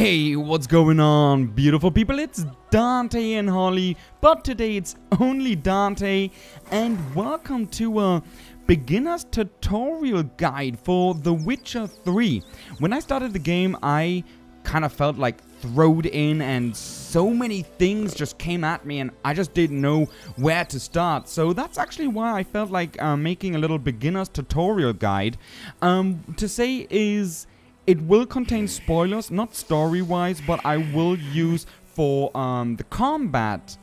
Hey, what's going on, beautiful people? It's Dante and Holly, but today it's only Dante, and welcome to a beginner's tutorial guide for The Witcher 3. When I started the game, I kind of felt like thrown in, and so many things just came at me, and I just didn't know where to start. So that's actually why I felt like making a little beginner's tutorial guide. To say is, it will contain spoilers, not story-wise, but I will use for the combat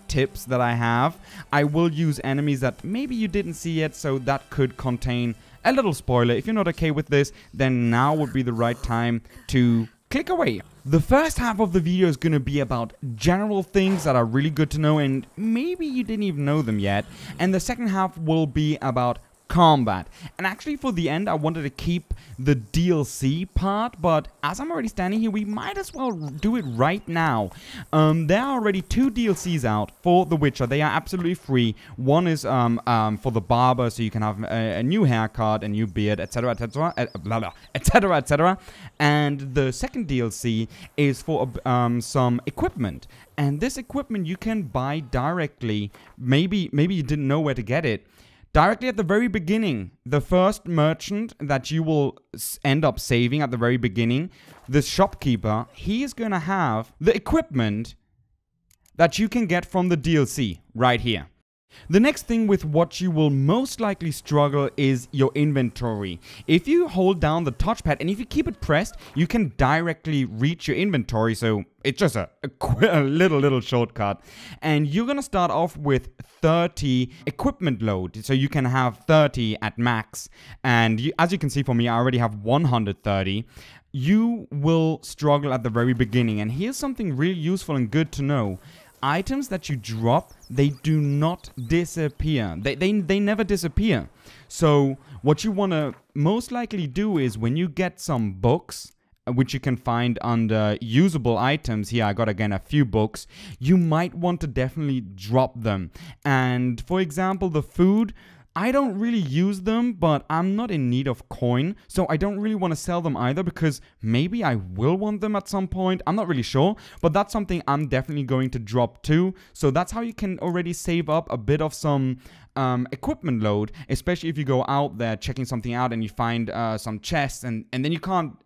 tips that I have. I will use enemies that maybe you didn't see yet, so that could contain a little spoiler. If you're not okay with this, then now would be the right time to click away. The first half of the video is going to be about general things that are really good to know, and maybe you didn't even know them yet. And the second half will be about combat. And actually for the end I wanted to keep the DLC part, but as I'm already standing here, we might as well do it right now. There are already 2 DLCs out for The Witcher. They are absolutely free. One is for the barber, so you can have a new haircut, a new beard, etc, etc, etc, etc. And the second DLC is for some equipment. And this equipment you can buy directly. Maybe you didn't know where to get it. Directly at the very beginning, the first merchant that you will end up saving at the very beginning, this shopkeeper, he is going to have the equipment that you can get from the DLC right here. The next thing with what you will most likely struggle is your inventory. If you hold down the touchpad and if you keep it pressed, you can directly reach your inventory. So it's just a little shortcut. And you're going to start off with 30 equipment load. So you can have 30 at max. And as you can see for me, I already have 130. You will struggle at the very beginning. And here's something really useful and good to know. Items that you drop, they do not disappear. They never disappear. So what you want to most likely do is when you get some books, which you can find under usable items, here I got again a few books, you might want to definitely drop them. And for example, the food, I don't really use them, but I'm not in need of coin, so I don't really want to sell them either, because maybe I will want them at some point. I'm not really sure, but that's something I'm definitely going to drop too. So that's how you can already save up a bit of some equipment load, especially if you go out there checking something out and you find some chests and then you can't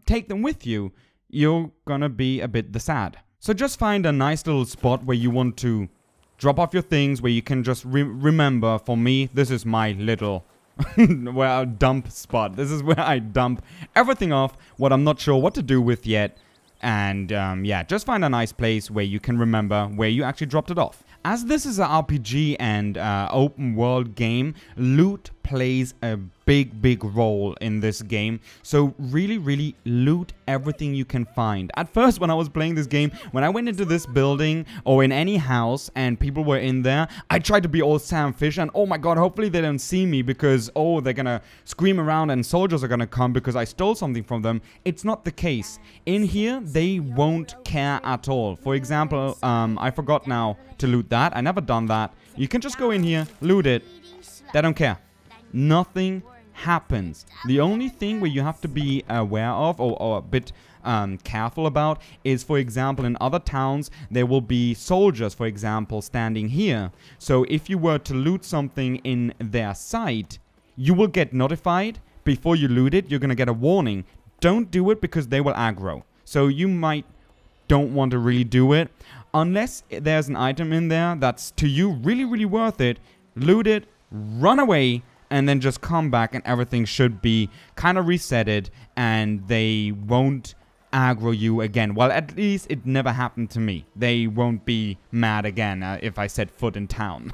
take them with you. You're gonna be a bit sad. So just find a nice little spot where you want to drop off your things, where you can just remember. For me, this is my little dump spot. This is where I dump everything off what I'm not sure what to do with yet. And yeah, just find a nice place where you can remember where you actually dropped it off. As this is an RPG and open world game, loot plays a big role in this game. So really loot everything you can find. At first, when I was playing this game, when I went into this building or in any house and people were in there, I tried to be all Sam Fisher and oh my god, hopefully they don't see me, because oh, they're gonna scream around and soldiers are gonna come because I stole something from them. It's not the case. In here, they won't care at all. For example, I forgot now to loot that. I never done that. You can just go in here, loot it. They don't care. Nothing happens. The only thing where you have to be aware of or a bit careful about is, for example, in other towns there will be soldiers, for example, standing here. So if you were to loot something in their sight, you will get notified. Before you loot it, you're gonna get a warning. Don't do it because they will aggro. So you might don't want to really do it unless there's an item in there that's to you really worth it. Loot it, run away, and then just come back and everything should be kind of resetted and they won't aggro you again. Well, at least it never happened to me. They won't be mad again if I set foot in town.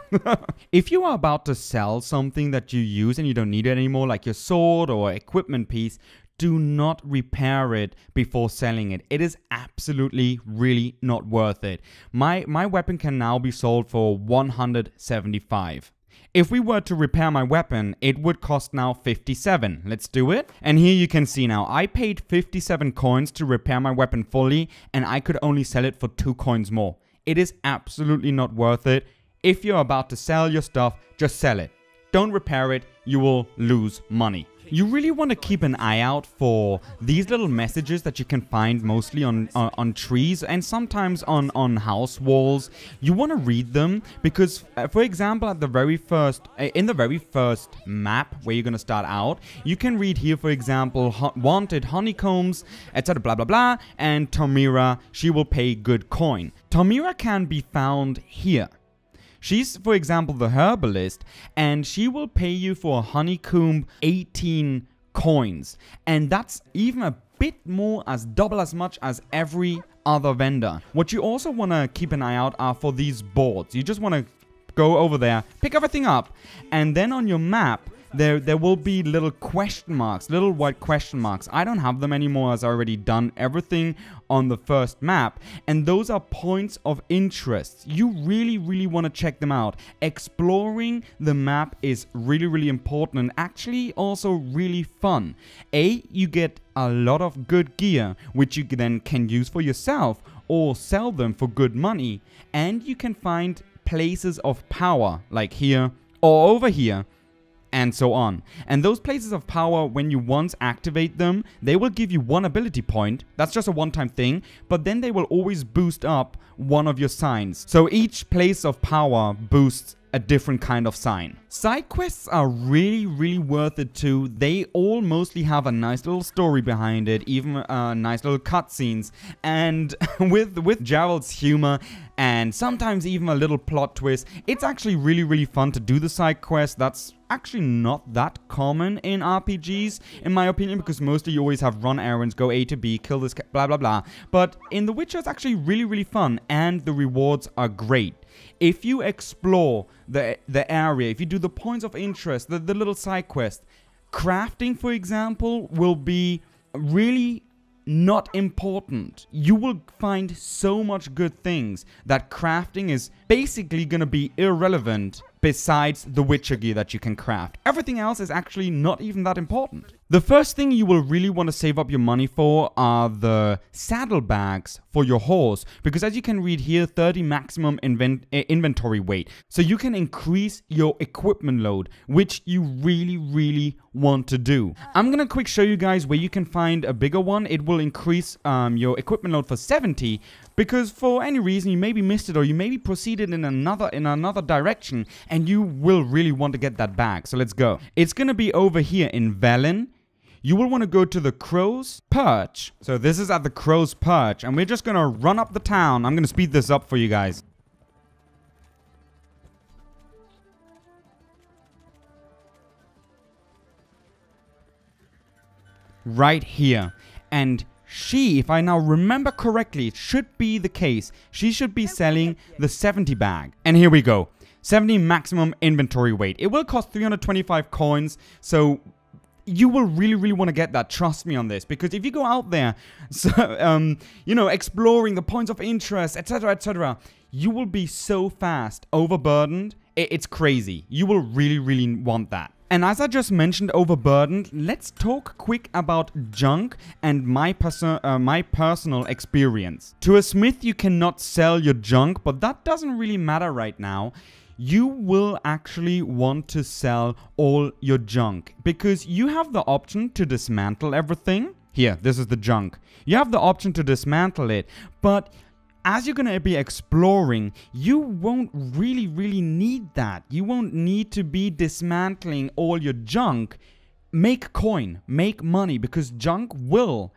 If you are about to sell something that you use and you don't need it anymore, like your sword or equipment piece, do not repair it before selling it. It is absolutely really not worth it. My weapon can now be sold for 175. If we were to repair my weapon, it would cost now 57. Let's do it. And here you can see now, I paid 57 coins to repair my weapon fully, and I could only sell it for 2 coins more. It is absolutely not worth it. If you're about to sell your stuff, just sell it. Don't repair it, you will lose money. You really want to keep an eye out for these little messages that you can find mostly on trees and sometimes on house walls. You want to read them because, for example, at the very first, in the very first map where you're going to start out, you can read here, for example, wanted honeycombs, etc. blah blah blah, and Tamira, she will pay good coin. Tamira can be found here. She's, for example, the herbalist, and she will pay you for a honeycomb 18 coins. And that's even a bit more, as double as much as every other vendor. What you also want to keep an eye out are for these boards. You just want to go over there, pick everything up, and then on your map, there will be little question marks, little white question marks. I don't have them anymore as I already done everything on the first map. And those are points of interest. You really want to check them out. Exploring the map is really important and actually also really fun. You get a lot of good gear, which you then can use for yourself or sell them for good money. And you can find places of power, like here or over here, and so on. And those places of power, when you once activate them, they will give you 1 ability point. That's just a one-time thing, but then they will always boost up one of your signs. So each place of power boosts a different kind of sign. Side quests are really worth it too. They all mostly have a nice little story behind it, even nice little cutscenes, and with Gerald's humor and sometimes even a little plot twist, it's actually really fun to do the side quest. That's actually not that common in RPGs, in my opinion, because mostly you always have run errands, go A to B, kill this blah blah blah. But in The Witcher, it's actually really fun, and the rewards are great. If you explore the area, if you do the points of interest, the little side quest, crafting, for example, will be really not important. You will find so much good things that crafting is basically gonna be irrelevant besides the Witcher gear that you can craft. Everything else is actually not even that important. The first thing you will really want to save up your money for are the saddlebags for your horse, because as you can read here, 30 maximum inventory weight. So you can increase your equipment load, which you really want to do. I'm gonna quick show you guys where you can find a bigger one. It will increase your equipment load for 70, because for any reason you maybe missed it or you maybe proceeded in another direction and you will really want to get that bag. So let's go. It's gonna be over here in Velen. You will want to go to the Crow's Perch. So this is at the Crow's Perch, and we're just gonna run up the town. I'm gonna speed this up for you guys. Right here. And she, if I now remember correctly, it should be the case. She should be selling the 70 bag. And here we go. 70 maximum inventory weight. It will cost 325 coins, so you will really want to get that. Trust me on this, because if you go out there, so, you know, exploring the points of interest, etc., you will be so fast overburdened. It's crazy. You will really want that. And as I just mentioned, overburdened, let's talk quick about junk and my personal experience. To a smith, you cannot sell your junk, but that doesn't really matter right now. You will actually want to sell all your junk, because you have the option to dismantle everything. Here, this is the junk. You have the option to dismantle it, but as you're going to be exploring, you won't really need that. You won't need to be dismantling all your junk. Make coin, make money, because junk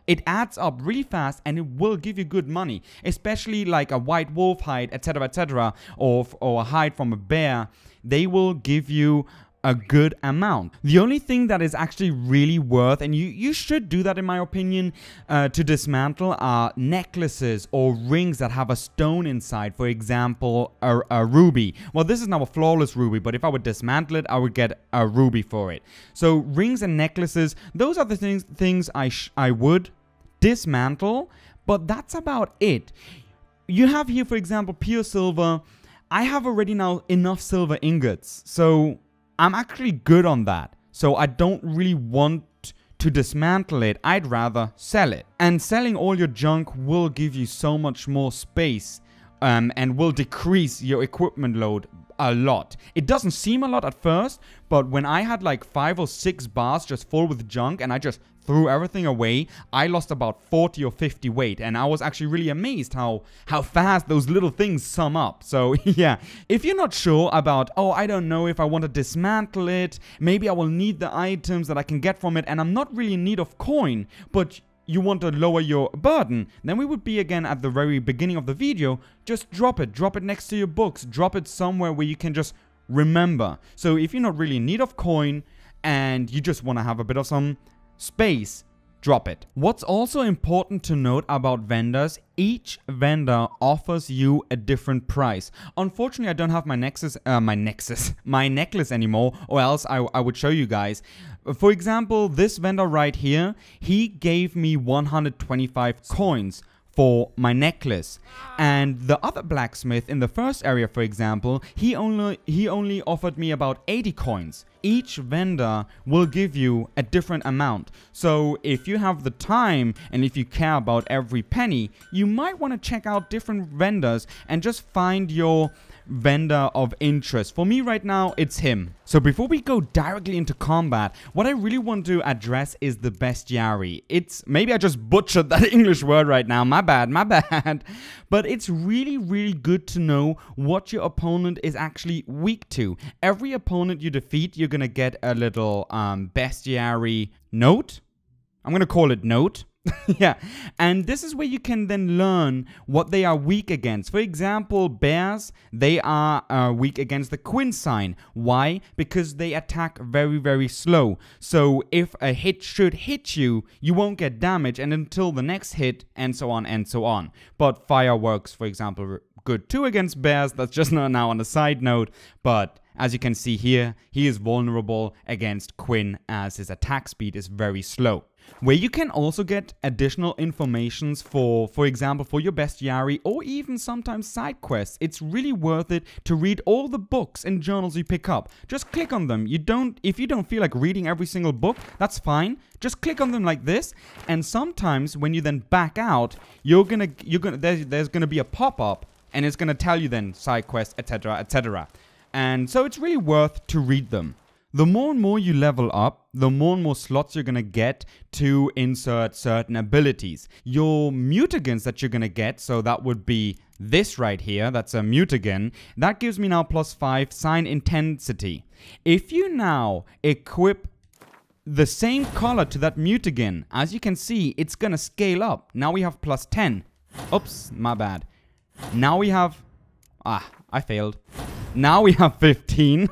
it adds up really fast and it will give you good money. Especially like a white wolf hide, etc., or a hide from a bear. They will give you a good amount. The only thing that is actually really worth, and you should do that in my opinion, to dismantle are necklaces or rings that have a stone inside. For example, a ruby. Well, this is now a flawless ruby, but if I would dismantle it, I would get a ruby for it. So rings and necklaces, those are the things I would dismantle, but that's about it. You have here, for example, pure silver. I have already now enough silver ingots, so I'm actually good on that. So I don't really want to dismantle it. I'd rather sell it. And selling all your junk will give you so much more space and will decrease your equipment load a lot. It doesn't seem a lot at first, but when I had like 5 or 6 bars just full with junk and I just threw everything away, I lost about 40 or 50 weight, and I was actually really amazed how fast those little things sum up. So yeah, if you're not sure about, oh, I don't know if I want to dismantle it, maybe I will need the items that I can get from it, and I'm not really in need of coin, but you want to lower your burden, then we would be again at the very beginning of the video. Just drop it next to your books, drop it somewhere where you can just remember. So if you're not really in need of coin and you just want to have a bit of some space, drop it. What's also important to note about vendors, each vendor offers you a different price. Unfortunately, I don't have my necklace anymore, or else I would show you guys. For example, this vendor right here, he gave me 125 coins for my necklace, and the other blacksmith in the first area, for example, he only offered me about 80 coins. Each vendor will give you a different amount, so if you have the time and if you care about every penny, you might want to check out different vendors and just find your vendor of interest. For me right now, it's him. So before we go directly into combat, what I really want to address is the bestiary. Maybe I just butchered that English word right now, my bad. But it's really good to know what your opponent is actually weak to. Every opponent you defeat, you're gonna get a little bestiary note. I'm gonna call it note. Yeah, and this is where you can then learn what they are weak against. For example, bears, they are weak against the Quinn sign. Why? Because they attack very slow. So if a hit should hit you, you won't get damage and until the next hit, and so on and so on. But fireworks, for example, good too against bears. That's just now on a side note, but as you can see here, he is vulnerable against Quinn as his attack speed is very slow. Where you can also get additional informations for example, for your bestiary or even sometimes side quests. It's really worth it to read all the books and journals you pick up. Just click on them. If you don't feel like reading every single book, that's fine. Just click on them like this, and sometimes when you then back out, there's gonna be a pop-up and it's gonna tell you then side quests, etc. And so it's really worth to read them. The more and more you level up, the more and more slots you're gonna get to insert certain abilities. Your mutagens that you're gonna get, so that would be this right here, that's a mutagen, that gives me now +5 sign intensity. If you now equip the same color to that mutagen, as you can see, it's gonna scale up. Now we have +10. Oops, my bad. Now we have... I failed. Now we have 15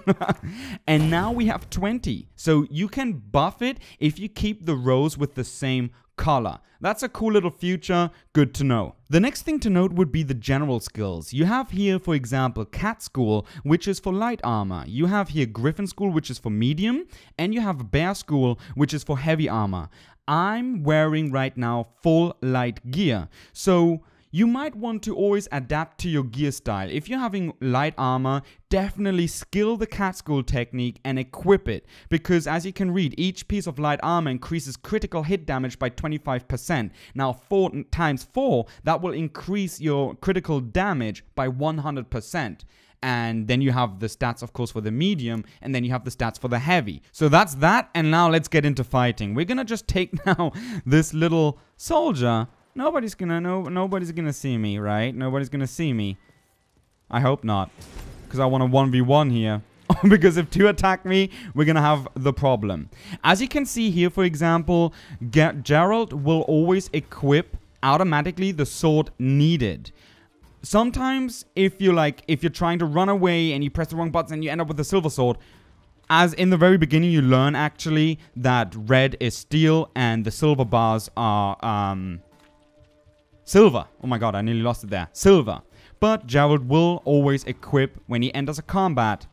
and now we have 20. So you can buff it if you keep the rows with the same color. That's a cool little feature, good to know. The next thing to note would be the general skills. You have here, for example, Cat School, which is for light armor. You have here Griffin School, which is for medium, and you have Bear School, which is for heavy armor. I'm wearing right now full light gear, so you might want to always adapt to your gear style. If you're having light armor, definitely skill the Cat School technique and equip it. Because as you can read, each piece of light armor increases critical hit damage by 25%. Now 4 times 4, that will increase your critical damage by 100%. And then you have the stats, of course, for the medium, and then you have the stats for the heavy. So that's that, and now let's get into fighting. We're gonna just take now this little soldier. Nobody's gonna see me, right? Nobody's gonna see me. I hope not. Because I want a 1v1 here. Because if 2 attack me, we're gonna have the problem. As you can see here, for example, Gerald will always equip automatically the sword needed. Sometimes, if you're trying to run away and you press the wrong buttons and you end up with a silver sword, as in the very beginning you learn actually that red is steel and the silver bars are, silver. Oh my god, I nearly lost it there. Silver. But Gerald will always equip, when he enters a combat,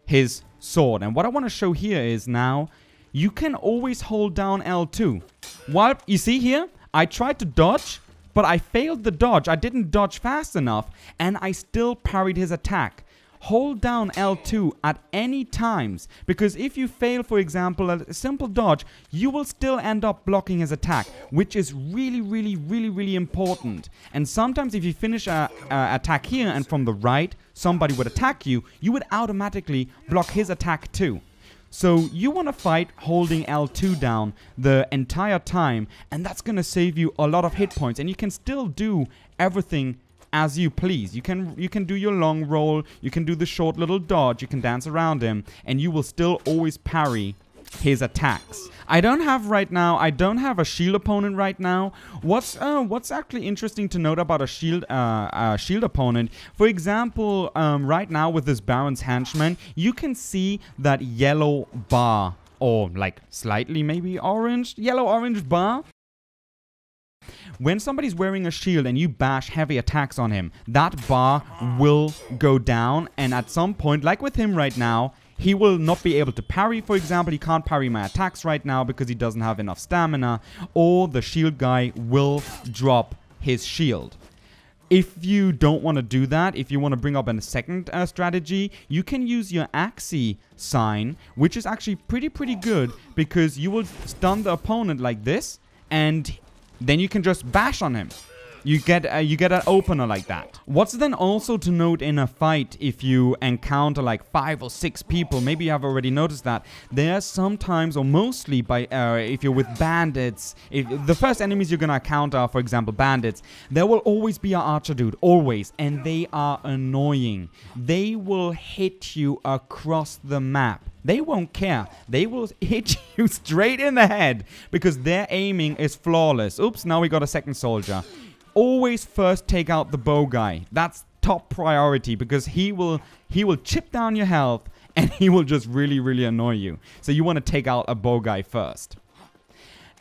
his sword. And what I want to show here is now, you can always hold down L2. While, you see here, I tried to dodge, but I failed the dodge. I didn't dodge fast enough, and I still parried his attack. hold down L2 at any times, because if you fail, for example, a simple dodge, you will still end up blocking his attack, which is really important. And sometimes if you finish a attack here and from the right somebody would attack you, you would automatically block his attack too. So you want to fight holding L2 down the entire time, and that's going to save you a lot of hit points, and you can still do everything as you please. You can do your long roll, you can do the short little dodge, you can dance around him, and you will still always parry his attacks. I don't have a shield opponent right now. What's actually interesting to note about a shield opponent, for example, right now with this Baron's Henchman, you can see that yellow bar, or like slightly maybe orange, yellow-orange bar. When somebody's wearing a shield and you bash heavy attacks on him, that bar will go down, and at some point, like with him right now, he will not be able to parry. For example, he can't parry my attacks right now because he doesn't have enough stamina, or the shield guy will drop his shield. If you don't want to do that, if you want to bring up a second strategy, you can use your Axie sign, which is actually pretty good, because you will stun the opponent like this, and then you can just bash on him. You get an opener like that. What's then also to note in a fight, if you encounter like 5 or 6 people, maybe you have already noticed that, there are sometimes, or mostly if you're with bandits, if the first enemies you're gonna encounter are, for example, bandits, there will always be an archer dude, always, and they are annoying. They will hit you across the map. They won't care. They will hit you straight in the head because their aiming is flawless. Oops, now we got a second soldier. Always first take out the bow guy. That's top priority, because he will chip down your health and he will just really annoy you. So you want to take out a bow guy first.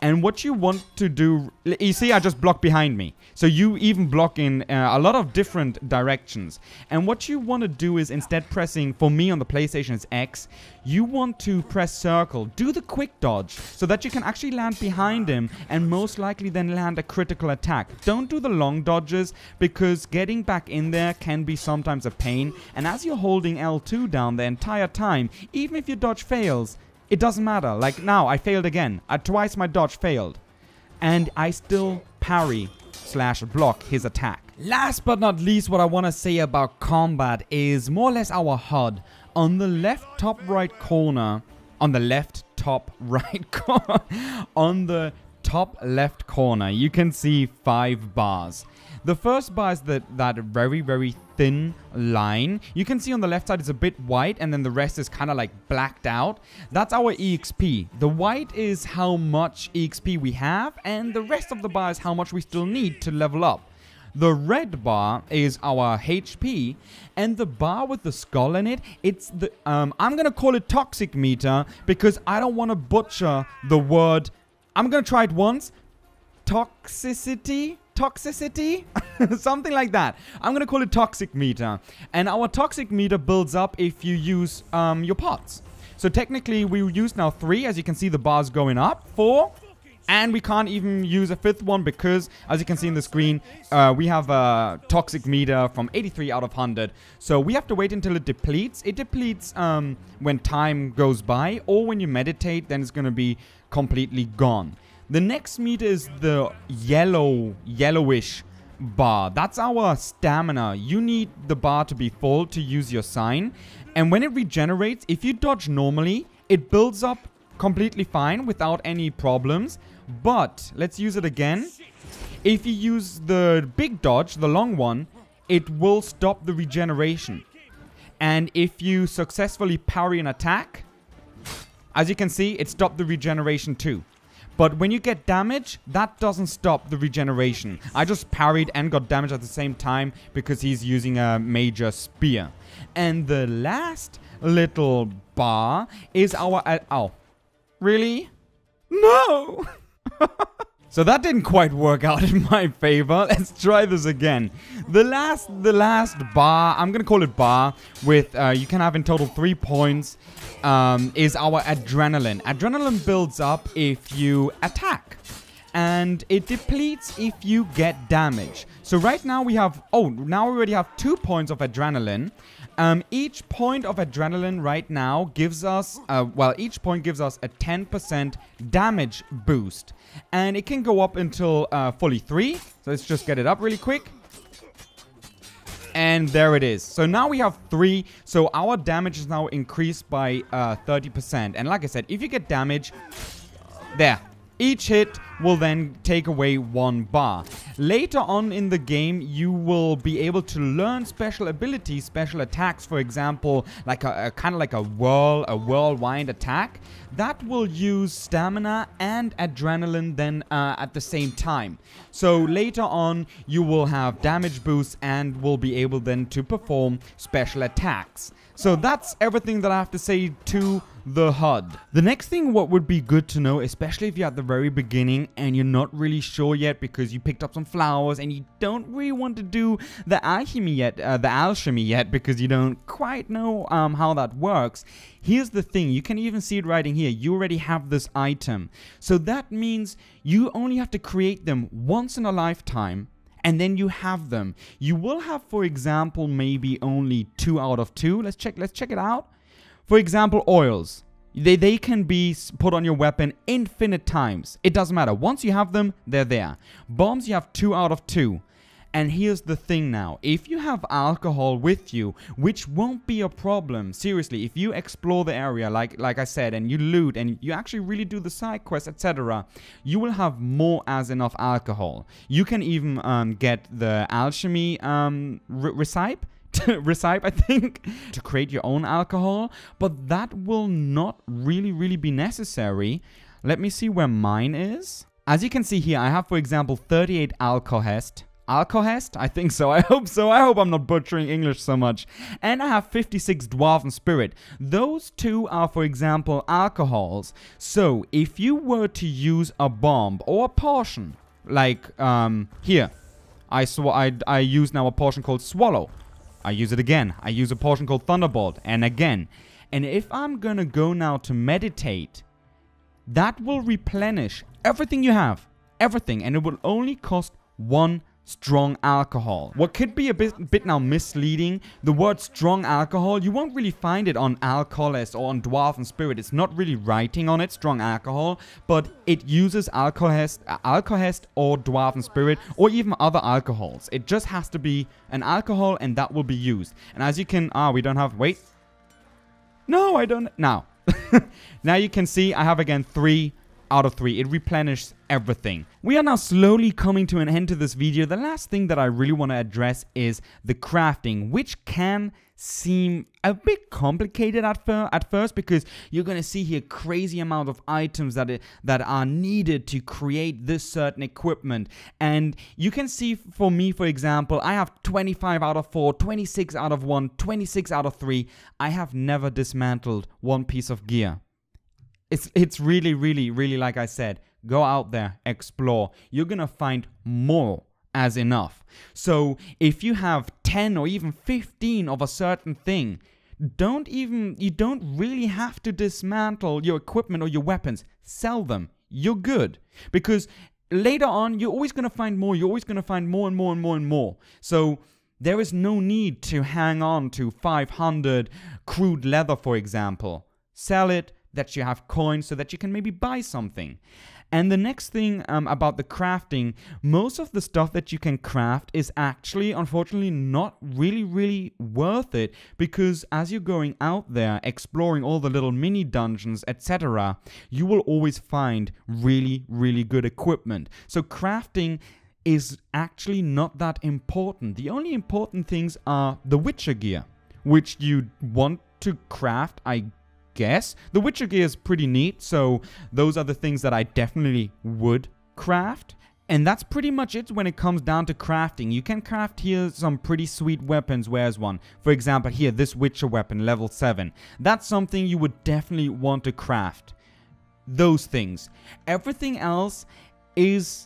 And what you want to do, you see I just blocked behind me. So you even block in a lot of different directions. And what you want to do is, instead pressing, for me on the PlayStation it's X, you want to press circle. Do the quick dodge so that you can actually land behind him and most likely then land a critical attack. Don't do the long dodges, because getting back in there can be sometimes a pain. And as you're holding L2 down the entire time, even if your dodge fails, it doesn't matter. Like now, I failed again. Twice my dodge failed. And I still parry / block his attack. Last but not least, what I want to say about combat is more or less our HUD. On the left top right corner, on the top left corner, you can see 5 bars. The first bar is that very thin line. You can see on the left side it's a bit white, and then the rest is kind of like blacked out. That's our EXP. The white is how much EXP we have, and the rest of the bar is how much we still need to level up. The red bar is our HP, and the bar with the skull in it, it's the I'm gonna call it toxic meter, because I don't want to butcher the word. I'm gonna try it once. Toxicity? Something like that. I'm gonna call it toxic meter. And our toxic meter builds up if you use your pots. So technically we use now 3, as you can see the bars going up, 4, and we can't even use a 5th one because, as you can see in the screen, we have a toxic meter from 83 out of 100. So we have to wait until it depletes. It depletes when time goes by, or when you meditate, then it's gonna be completely gone. The next meter is the yellowish bar. That's our stamina. You need the bar to be full to use your sign. And when it regenerates, if you dodge normally, it builds up completely fine without any problems. But let's use it again. If you use the big dodge, the long one, it will stop the regeneration. And if you successfully parry an attack, as you can see, it stopped the regeneration too. But when you get damage, that doesn't stop the regeneration. I just parried and got damage at the same time because he's using a major spear. And the last little bar is our... oh. Really? No! So that didn't quite work out in my favor. Let's try this again. The last bar, I'm gonna call it bar, with you can have in total 3 points, is our adrenaline. Adrenaline builds up if you attack, and it depletes if you get damage. So right now we have, now we already have 2 points of adrenaline. Each point of adrenaline right now gives us, each point gives us a 10% damage boost. And it can go up until fully 3. So let's just get it up really quick. And there it is. So now we have 3. So our damage is now increased by 30%. And like I said, if you get damage, there. Each hit will then take away 1 bar. Later on in the game, you will be able to learn special abilities, special attacks, for example, like a kind of like a whirlwind attack that will use stamina and adrenaline then at the same time. So later on, you will have damage boosts and will be able then to perform special attacks. So that's everything that I have to say to the HUD. The next thing what would be good to know, especially if you're at the very beginning and you're not really sure yet because you picked up some flowers and you don't really want to do the alchemy yet, because you don't quite know how that works. Here's the thing, you can even see it right in here. You already have this item. So that means you only have to create them once in a lifetime. And then you have them. You will have, for example, maybe only 2 out of 2. Let's check it out. For example, oils. They can be put on your weapon infinite times. It doesn't matter. Once you have them, they're there. Bombs, you have 2 out of 2. And here's the thing now. If you have alcohol with you, which won't be a problem. Seriously, if you explore the area, like I said, and you loot, and you actually really do the side quests, etc., you will have more as enough alcohol. You can even get the alchemy recipe, I think, to create your own alcohol. But that will not really be necessary. Let me see where mine is. As you can see here, I have, for example, 38 alcohest. Alcohest? I think so. I hope so. I hope I'm not butchering English so much. And I have 56 dwarven spirit. Those two are, for example, alcohols. So if you were to use a bomb or a potion, like here, I use now a potion called Swallow. I use it again. I use a potion called Thunderbolt, and again. And if I'm gonna go now to meditate, that will replenish everything you have. Everything. And it will only cost 1 strong alcohol. What could be a bit now misleading, the word strong alcohol, you won't really find it on alcoholist or on dwarven spirit. It's not really writing on it, strong alcohol, but it uses alcohest or dwarven spirit or even other alcohols. It just has to be an alcohol and that will be used. And as you can, we don't have, wait. No, I don't, now. Now you can see I have again 3 out of 3. It replenishes everything. We are now slowly coming to an end to this video. The last thing that I really want to address is the crafting, which can seem a bit complicated at first, because you're going to see here crazy amount of items that are needed to create this certain equipment. And you can see for me, for example, I have 25 out of 4, 26 out of 1, 26 out of 3. I have never dismantled one piece of gear. It's really, like I said, go out there, explore. You're gonna find more as enough. So if you have 10 or even 15 of a certain thing, you don't really have to dismantle your equipment or your weapons. Sell them. You're good. Because later on, you're always gonna find more. You're always gonna find more and more and more and more. So there is no need to hang on to 500 crude leather, for example. Sell it. That you have coins so that you can maybe buy something. And the next thing about the crafting, most of the stuff that you can craft is actually, unfortunately, not really worth it, because as you're going out there exploring all the little mini dungeons, etc., you will always find really good equipment. So crafting is actually not that important. The only important things are the Witcher gear, which you want to craft, I guess. The Witcher gear is pretty neat, so those are the things that I definitely would craft. And that's pretty much it when it comes down to crafting. You can craft here some pretty sweet weapons. Where's one? For example, here, this Witcher weapon, level 7. That's something you would definitely want to craft. Those things. Everything else is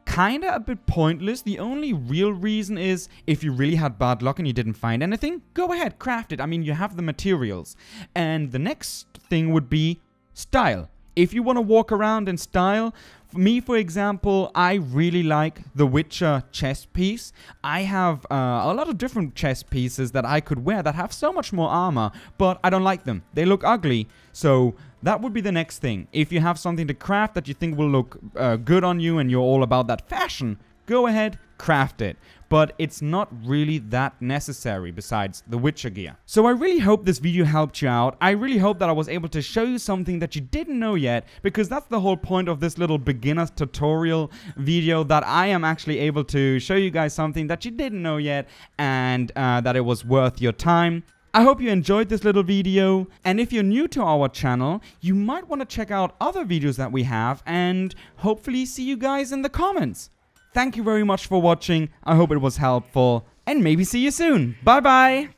kinda a bit pointless. The only real reason is if you really had bad luck and you didn't find anything, go ahead, craft it. I mean, you have the materials. And the next thing would be style. If you want to walk around in style, For me, for example, I really like the Witcher chest piece. I have a lot of different chest pieces that I could wear that have so much more armor, but I don't like them. They look ugly, so that would be the next thing. If you have something to craft that you think will look good on you and you're all about that fashion, go ahead, craft it. But it's not really that necessary besides the Witcher gear. So I really hope this video helped you out. I really hope that I was able to show you something that you didn't know yet, because that's the whole point of this little beginner's tutorial video, that I am actually able to show you guys something that you didn't know yet, and that it was worth your time. I hope you enjoyed this little video, and if you're new to our channel, you might want to check out other videos that we have, and hopefully see you guys in the comments. Thank you very much for watching. I hope it was helpful, and maybe see you soon. Bye bye.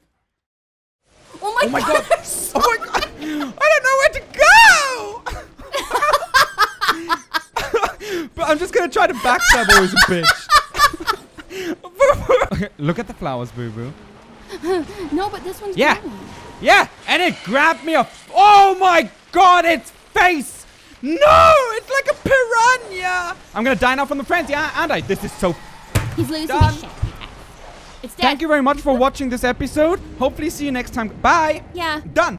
Oh my god. Oh my god. I don't know where to go. But I'm just gonna try to backstab always a bitch. Okay, look at the flowers, Boo Boo. No, but this one's growing. Yeah, and it grabbed me oh my god, its face! No, it's like a piranha! I'm gonna die now from the frenzy, aren't I? This is so He's losing his shit. It's dead. Thank you very much for watching this episode. Hopefully see you next time. Bye! Yeah. Done!